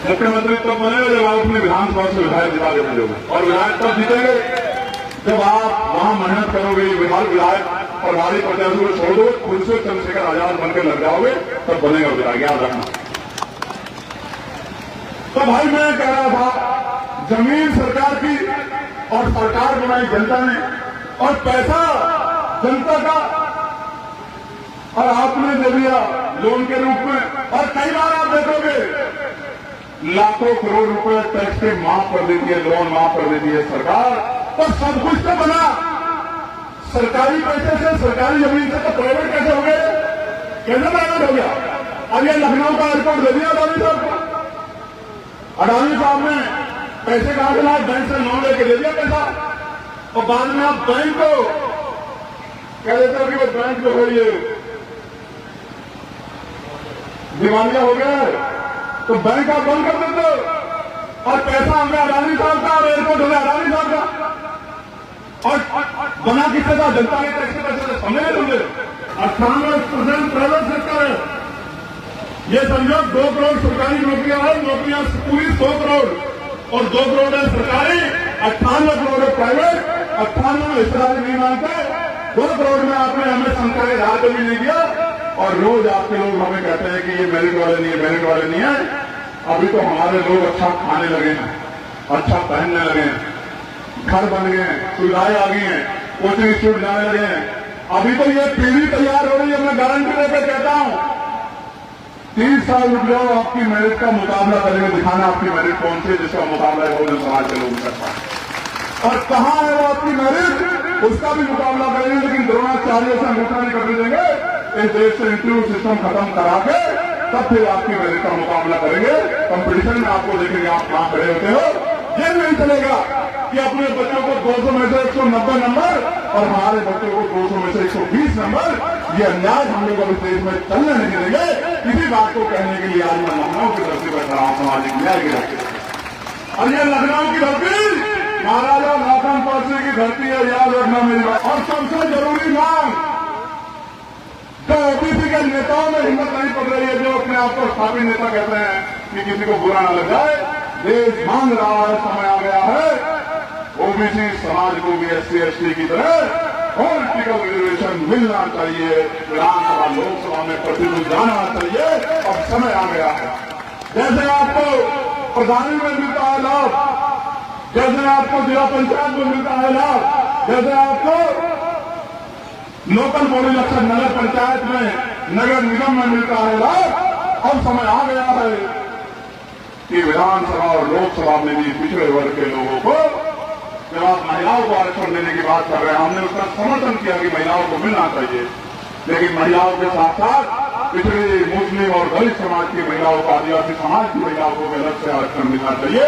मुख्यमंत्री तब बनेगा जब आप अपने विधानसभा से विधायक जिता के भेजोगे, और विधायक तब जीतेंगे जब आप वहां मेहनत करोगे, विधायक प्रभारी प्रत्याशी को छोड़ दो, खुद से चंद्रशेखर आजाद बनकर लग जाओगे, तब बनेगा विधायक, याद रखना। तो भाई मैं कह रहा था, जमीन सरकार की और सरकार बनाई जनता ने, और पैसा जनता का, और आपने दे दिया लोन के रूप में। और कई बार आप देखोगे लाखों करोड़ रुपए टैक्स के माफ कर देती है, लोन माफ कर देती है सरकार, तो सब कुछ तो बना सरकारी पैसे से, सरकारी जमीन से, तो प्राइवेट कैसे हो गए? कैसे प्राइवेट हो गया? अब ये लखनऊ का एयरपोर्ट दे दिया अडानी साहब को। अडानी साहब ने पैसे कहा कि बैंक से लोन लेके दे दिया पैसा, और बाद में आप बैंक को कह देते हो कि वो बैंक जो है ये दिवालिया हो गया है, तो बैंक आप बंद कर देते हो, और पैसा हमें अडानी साहब का, और एयरपोर्ट हो गया अडानी साहब का, और बना किससे था? जनता के टैक्स के पैसे से। समझे समझे 98% प्राइवेट सेक्टर है। ये समझो 2 करोड़ सरकारी नौकरियां है, नौकरियां पूरी 100 करोड़, और 2 करोड़ है सरकारी, 98 करोड़ है प्राइवेट। 98 में हिस्सेदारी नहीं मानते, 2 करोड़ में आपने हमें संस्था के हाथ भी नहीं दिया, और रोज आपके लोग हमें कहते हैं कि ये मेरिट वाले नहीं है, मेरिट वाले नहीं है। अभी तो हमारे लोग अच्छा खाने लगे हैं, अच्छा पहनने लगे हैं, घर बन गए हैं, सुविधाएं आ गई हैं, कोचिंग इंस्टीट्यूट जाने लगे हैं। अभी तो ये पीढ़ी तैयार हो रही है, मैं गारंटी देकर कहता हूं। 30 साल रुक जाओ, आपकी मेरिट का मुकाबला करेंगे, दिखाना आपकी मेरिट कौन सी है जिसका मुकाबला है बहुजन समाज के लोग करता है, और कहां है वो आपकी मेरिट, उसका भी मुकाबला करेंगे। लेकिन द्रोणाचार्य से अंगूठा नहीं करने देंगे। इस देश से इंटरव्यू सिस्टम खत्म करा के तब फिर आपकी मेरिट का मुकाबला करेंगे। कंपटीशन में आपको देखेंगे आप कहां खड़े होते हो। ये नहीं चलेगा कि अपने बच्चों को 200 में से 190 नंबर, और हमारे बच्चों को 200 में से 120 नंबर। ये अन्याय हम लोग अभी देश में चलने नहीं देंगे। इसी बात को कहने के लिए आज मैं लखनऊ की धरती पर खड़ा हूं, सामाजिक न्याय की धरती पर। और ये लखनऊ की धरती महाराजा लाखन पार्टी की धरती है, याद रखना मेरी बात। और सबसे जरूरी मांग जो ओबीसी के नेताओं में हिम्मत नहीं पड़ रही है, जो अपने आप को स्थापित नेता कहते हैं कि किसी को बुरा न लग जाए, देश मांग रहा है, समय आ गया है ओबीसी समाज को भी SC ST की तरह पॉलिटिकल रिजर्वेशन मिलना चाहिए, विधानसभा लोकसभा में प्रतिनिधि जाना चाहिए। अब समय आ गया है। जैसे आपको प्रधानी में मिलता है लाभ, जैसे आपको जिला पंचायत में मिलता है लाभ, जैसे आपको लोकल बॉडी इलेक्शन नगर पंचायत में, नगर निगम में मिलता है लाभ, अब समय आ गया है कि विधानसभा और लोकसभा में भी पिछड़े वर्ग के लोगों को, जब आप महिलाओं को आरक्षण देने की बात कर रहे हैं, हमने उसका समर्थन किया कि महिलाओं को मिलना चाहिए, लेकिन महिलाओं के साथ साथ पिछड़े मुस्लिम और दलित समाज की महिलाओं को, आदिवासी समाज की महिलाओं को भी अलग से आरक्षण मिलना चाहिए।